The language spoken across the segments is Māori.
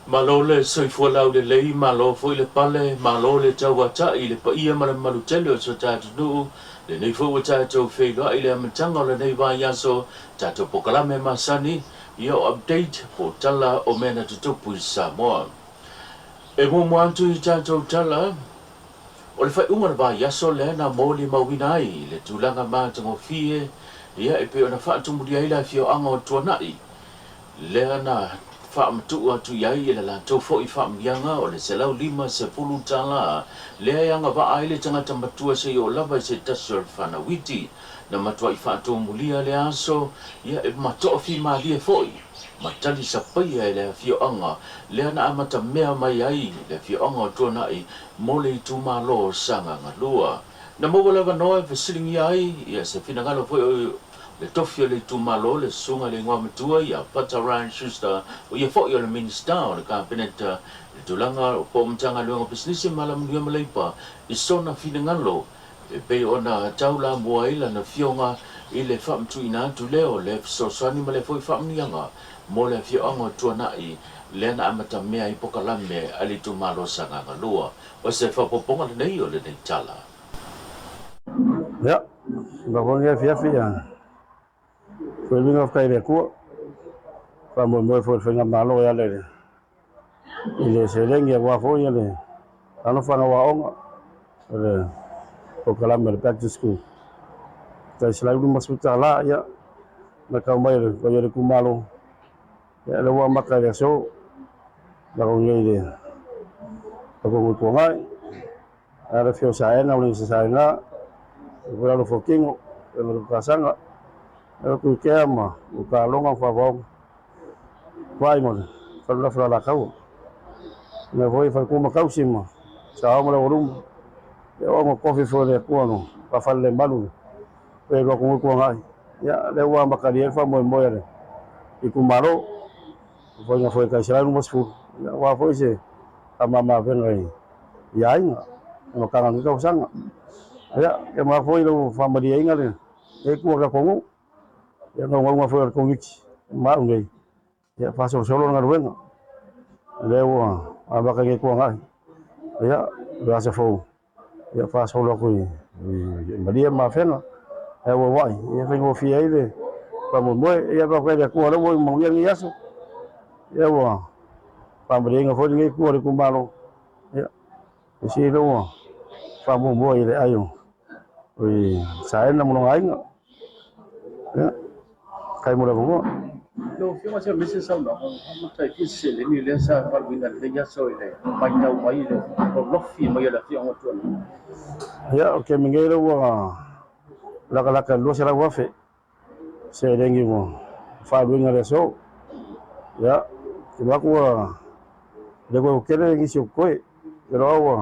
Malo le soifua lau le lei, malo foi le pale, malo le tauata i le paia ma le malutele o so tātunu, le nei fo o tātou whailoa i le amatanga o le nei vai aso, tātou pokalame masani, i o update po tala o mena tutupu i Samoa. E mo moantu i tātou tala, o le whaiunga na vai aso le na mōli mawinai, le tūlanga mātango fie, ia e pe o na whaatumuria i la fio anga o tuanai, le ana whaamatu atu iai i la tau fo i whaamianga o le selau lima se pulu tala le anga wa aile tangata matua se o lava i se tasor whanawiti na matua i whaatua mulia le aso ia e matoa fi maalia foi matali sa paia e le fio anga le ana amata mea mai ai le fio anga o tuanai mole i tūmalo sanga ngalua na mogo lava noe vesilingi ai ia se finangalo foi le tofio le tumalo le sunga le ngwa matua ia pata Ryan Schuster o ia fo ia le minister o le cabinet le tulanga o po mtanga luanga business malam dia maleipa i sona finangalo e pe ona taula moaila na fionga i le famtu ina tu leo le so sani male foi famnianga mo le fionga tuanai le na amata mea i pokalame ali tumalo sanga ngalua o se fa poponga le nei o le nei tala ya ba ko nge fia foi vinga kai le ku fa mo foi fenga malo ya le ile se lengi wa fo ya le ano fa wa onga le o kala me back to school ta sila lu masuta la ya na ka mai le ko ye ku malo ya le wa maka le so la ko nge le ko ko ngai ara fio sa na uli sa na ko lo fo kingo lo kasanga ku kema o ka longa fa vong vai mo fa la kau me voi fa kuma kau sima sa mo le rum e o mo kofi fo le kuano pa fa le malu pe lo ko ngai ya le wa makali fa mo le i kumaro fo nga fo ka sira mo sfu ya wa fo se mama vengai ya inga no ka nga ka usanga ya ke ma fo lo fa ma dia inga le e ku ka kongu ya nga fo ko wiki ma ngai ya fa solo nga ruenga le wa abaka ke ko ngai ya lo se fo ya fa solo ko ma dia ma fenga e wa wai ya vengo fi ile pa mo ya ba ko le ko lo mo yang yaso ya wa pa mo nga fo ngai ko le kumalo ya si lo fa mo ile ayo oi sa na mo ngai ya kai mo la mo no fio ma se mese sa no ma tai ki se le ni le sa par winda le ya so ile mai tau mai le ko lo fi mai la fio ngoto ya o ke mingero wa la lo se la wa fe se dengi mo fa winga le so ya ki ba ko de ko kere ngi so ko pero wa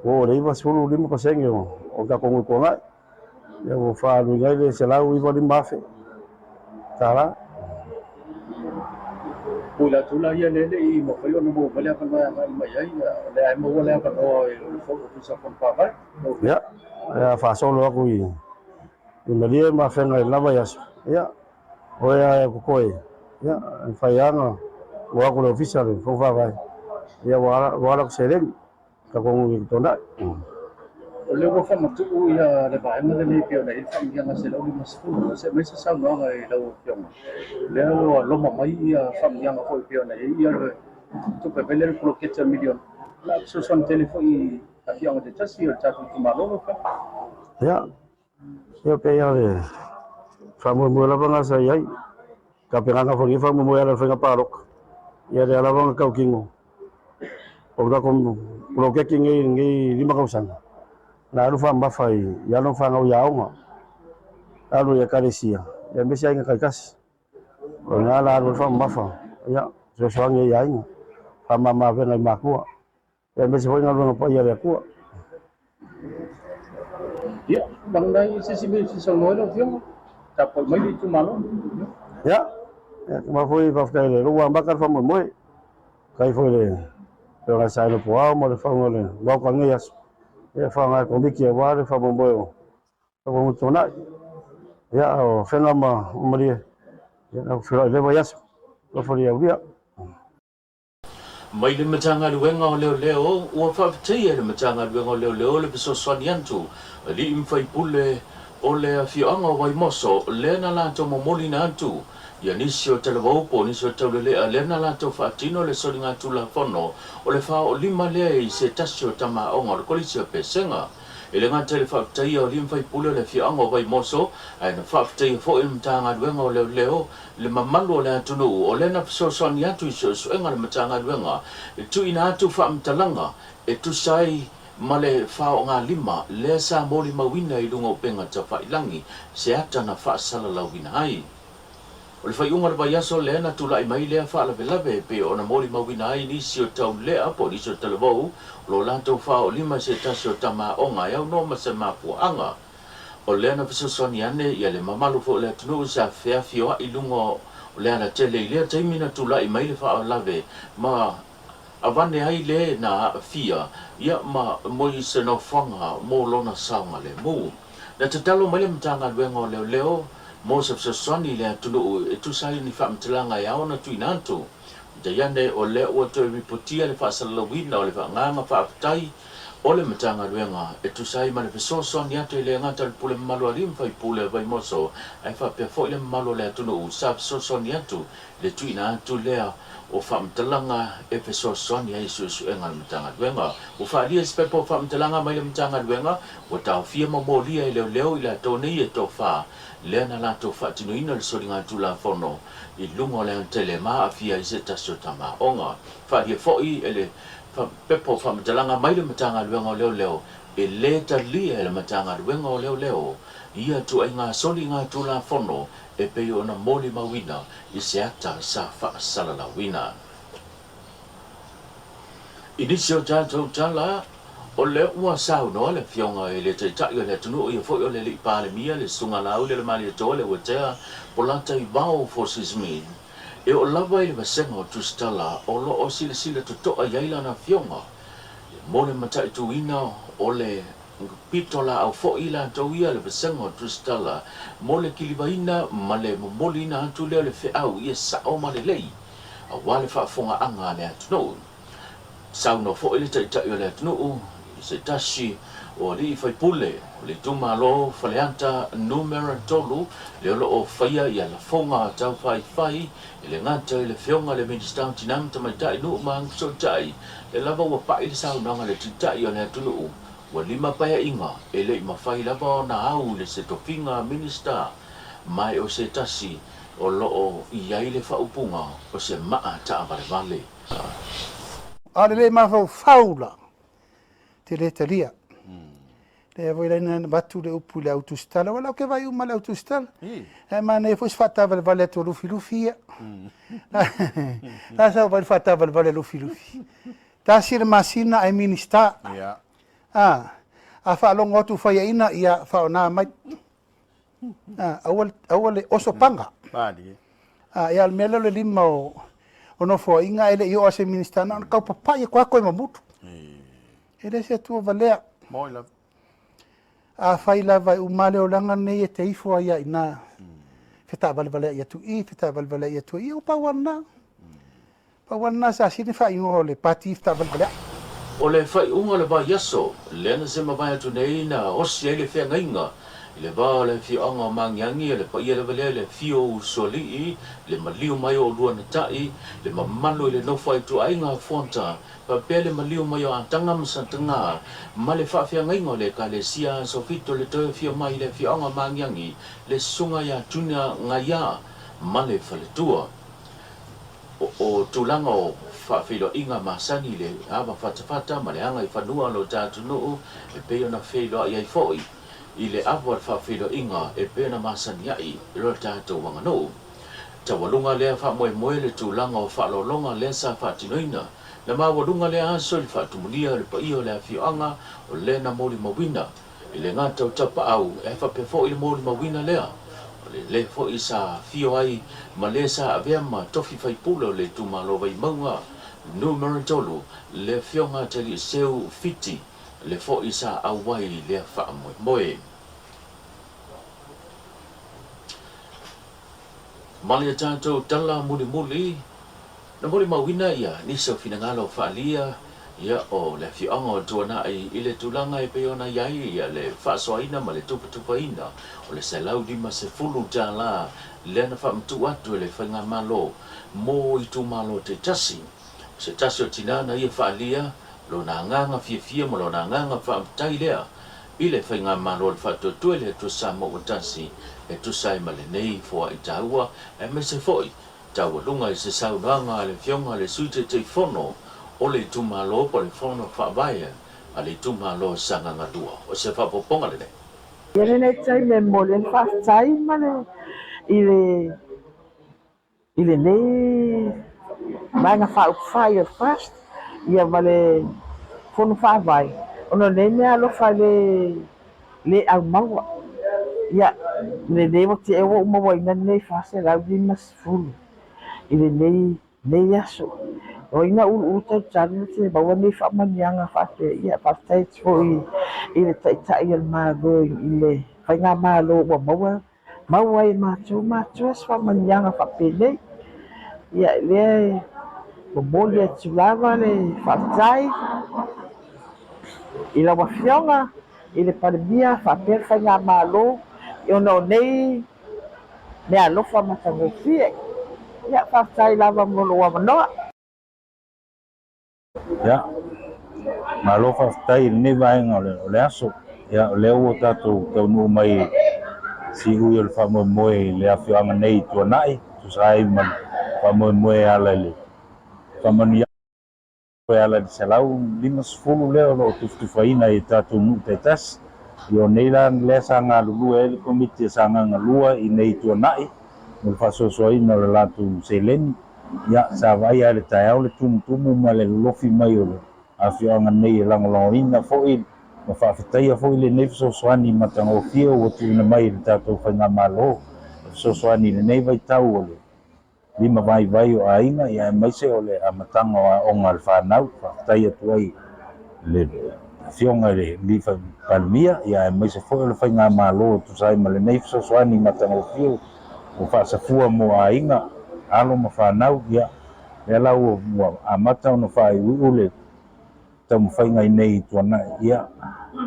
o le iba solo limo pasengyo o ka ko ko ngai ya wo fa winga le se la wi ba di ma fe tara pula tula ia le i mo foi no mo vale pa mai ai le ai mo vale pa o fo ko sa kon pa vai ya fa solo ko i me ma fe ngai la ba ya o ya ko ya fa ya no wa ko official fo va vai ya wa ko se den ka ko ngi to na o le wo fa matu ia le vai ma le pio nei fa ia ma se lo ni mas fu se me se sa no ngai lo pio le lo mo mai ia fa ia ma ko pio nei ia tu pe vele pro che c'è milione la so son telefoni a fianco de tassi o chat tu ma lo fa ya yo pe ya le fa mo la ba sa yai ka pe nga fo ni fa mo ya le fa parok ya de la ba ka kingo o da ko pro che ngi lima ka usanga na lu fa mba fai ya no fa ngau ya nga alu ya karesia ya me sai nga kas o na la lu fa mba fa ya so so ngi ya nga fa mama ve ngai maku ya me se nga lu pa ya le ku ya bang dai se so no lo fio ta po mai di tu malo ya ma foi fa ka le lu wa mba ka fa mo kai foi le pero ga sai lo po mo le fa mo le lo ka ngi ya fa nga ko biki wa le fa mo mo to na ya o fenga ma ya o fero le voyas lo foria mai le matanga luenga o leo ua whaafitia le matanga luenga o leo le piso swani antu li imwhai pule o le whioanga o Waimoso le na lato momoli na antu ia nisi o telewaupo nisi o taulelea le na lato whaatino le soringa tula fono o le wha o lima lea i se tasi o tama onga o le kolisi o pesenga ele ngā tele whaafitai o limwhai pule le whioanga o Waimoso ai na whaafitai fo il matanga luenga o leo le mamalu o le atunu o le na piso swani atu i se suenga le matanga luenga e tu ina atu whaamtalanga e tu sai ma le whao ngā lima le sa mori mawina i lunga o penga ta whailangi se ata na whaasala lawina ai. O le whaiunga le vaiaso le na tula i mai lea whaalawe pe o na mori mawina ai nisi o tau lea po nisi o talawau lo lantou whao lima se tasi o tama o ngā iau no ma se mapua anga. O le na visosoni ane ia le mamalu fo le atunu sa whea fioa i lunga o le ana tele i lea taimina tula i mai le whaalawe ma avane ai le na fia ia ma moi se no fanga mo lona saunga le mu na te talo mai le matanga luenga o leo mo se swani le tulu e tu sai ni fam tilanga ia ona tu inanto te yane o le o to ripotia le fa salawina o le fa nganga fa aptai o le matanga luenga e tu sai ma le swani ate le ngata le pule malo alim fai pule Waimoso ai fa pe fo le malo le tulu sa swani atu le tu inanto le o whaamtalanga e peso soni ai suenga le matanga luenga. O whaalia spepo whaamtalanga mai le matanga luenga, o tau fia mamolia e leo i la tōnei e tō wha, lea na la tō whaatinuina le sori ngā tūla whono, i lungo le antele maa a fia i se tasio tama onga. Whaalia fōi e le pepo whaamtalanga mai le matanga luenga o leo, e le talia e le matanga luenga o leo, ia tu ai ngā soli ngā tūla whono, e pei ona moli mawina i se ata sa whaasala la wina. Inisi o tātou tala, o le ua sau noa le fionga e le teitai o le tunu o ia fwoi o le li pāle mia le sunga lau le mali atoa le watea polata i vau forces min. E o lava i le vasenga o tustala o lo o sila sila tutoa iaila na fionga. Mole matai tuina o le pitola au fo ila to ia le vasenga o tustala mo le kilivaina ma le momolina atu leo le feau ia sa o ma le lei a wale whaafonga anga le atunu sau no fo ile taitai o le atunu se tashi o li fai pule o le tumalo faleanta numero tolu le olo o faia ia la fonga tau fai le ngata le fionga le minister tinam tamaitai nu mang so tai le lava wa pa ile sau nanga le titai o le atunu wa lima paya inga ele ma fai lava na au le se tofinga minister mai o se tasi o loo iai le whaupunga o se maa ta vale. Ale le ma faula te le talia. Le voi na batu le upu le autostala wala ke vai uma le autostala. E ma ne fos fata vale to lufi. La sa vai fata vale lufi. Ta sir masina ai minister. A whaalonga tu whaiaina ia whaona mai. Awale oso panga. Ia almela le lima o no whainga ele i o ase minister na kau papai kwa koe mamutu. Ele se tua valea. A whaila vai umale o langa nei e te ifo ia ina. Feta valvalea ia tu i, feta valvalea ia tu i o pawana. Pawana sa sini whaingo le pati feta valvalea. O le whai unga le ba yaso, le ana se mawai atu nei na osi e le whea ngainga. I le ba le whianga o mangiangi, le pa ia le wale le whio usoli le maliu mai o lua na tai, le mamalo i le nofo ai tu ainga fonta, pa pe le maliu mai o antanga masantanga, ma le whawhia ngainga le ka le sia so fito le toi whio mai le whianga o mangiangi, le sunga ya tuna ngaya, ma le whaletua. O tulanga o whawhilo inga masani le awa whatawhata ma le anga i whanua lo tātu nuu e peo na whilo i ai fōi i le awa whawhilo inga e peo na masani ai i lo tātu wanga nuu. Tawalunga lea whamoe le tulanga o whalolonga lea sa whatinoina le mawalunga lea aso le whatumulia le pa iyo lea whioanga o le na mori mawina i le ngata o tapa au e whapefo i le mori mawina lea. Le fo isa fio ai ma le sa avea ma tofi fai pula le tumalo vai maunga numero tolu le fionga te li seu fiti le fo isa awai le fa moe Malia tātou tala muli na mole mawina ia ni so finangalo faalia ia o le fionga o tuana i le tulanga e pe ona iai ia le whaasoaina ma le tupaina o le selau di ma se fulu tala le na whaamtu atu le whainga malo mo i tu malo te tasi se tasi o tinana ia whaalia lo na nganga fia mo lo na nganga whaamtai lea i le whainga malo le whaatotue le tu sa mo o tasi e tu sai ma le nei fua i taua e me se foi taua lunga i se saunanga le fionga le suite te fono o le tumalo po le fono whaabaya a le tumalo sanga ngatua o se whapoponga le ne. Ia nei tai me mo le whaatai mane i le nei maenga whaupwhai o first ia vale fono whaavai ono nei mea alofa le au maua ia le nei mo te ewa umawa ina nei whaase lau di mas fulu i le nei aso o ina ulu tautanu te baua nei whaamanianga whaate ia whaatai tfo i le taitai al mālo i le whainga mālo ua maua i mātua es whaamanianga whapene ia lea o moli e tulawa le whaatai i la wafionga i le palemia whaapea whainga mālo i ona o nei mea alofa matangofie ia whaatai lava molo wa manoa ya malo whaatai ni vaenga o le aso ya o leo o tātou taunu mai si ui o le whamoemoe le awhianga nei tuanai tu sai man whamoemoe ala le whamani ala di salau lima sefulu leo lo tuftufaina i tātou nu te tas i o nei la le sanga lulua e le komiti sanga ngalua i nei tuanai mo le whasosoaina o le latu seleni ya sa vai ale tae le tumu ma le lofi mai o le awhianga nei e langolongoina fo'i ma whaafetaia fo'i le nei fesoasoani matangofia ua tuina mai le tātou whainga malo fesoasoani le nei vai tau o le lima vai o ainga ia e maise o le amatanga o onga le whanau whaafetaia tuai le fionga le lifa palmia ia e maise fo'i le whainga malo tusai ma le nei fesoasoani matangofia o whaasafua mo ainga alo ma whanau ia le lau amata ona whaiu le tamu whainga i nei tuana ia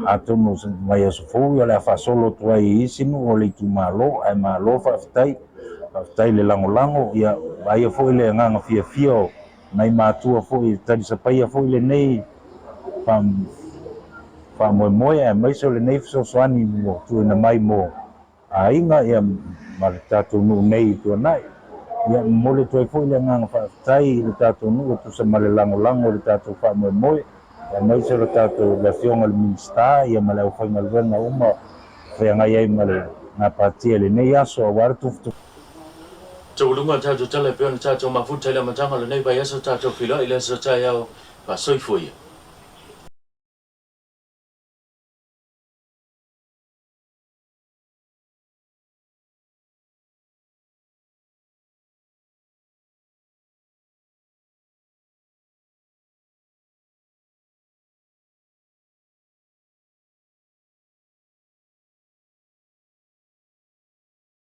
atono mai asofou ia le whaasolo tuai isinu o le tu malo ai malo whaafetai le langolango ia aia fo'i le nganga fia o nai mātua fo'i tari sapaia fo'i le nei whamoemoe ai maiso le nei fesoasoani mo tuina mai mo ainga ia ma le tātou nuu nei tuanai ia mole toi foi le nganga whaatai le tātou nuu tu sa male langolango le tātou whamoemoe ia mai se le tātou le fionga le minsta ia ma le whainga luenga uma whainga iai ma le ngā pātia le nei aso a wara tuftu Taulunga tātou tala peona tātou mafuta le matanga le nei vai aso tātou whila i le so tai au pa soifoi.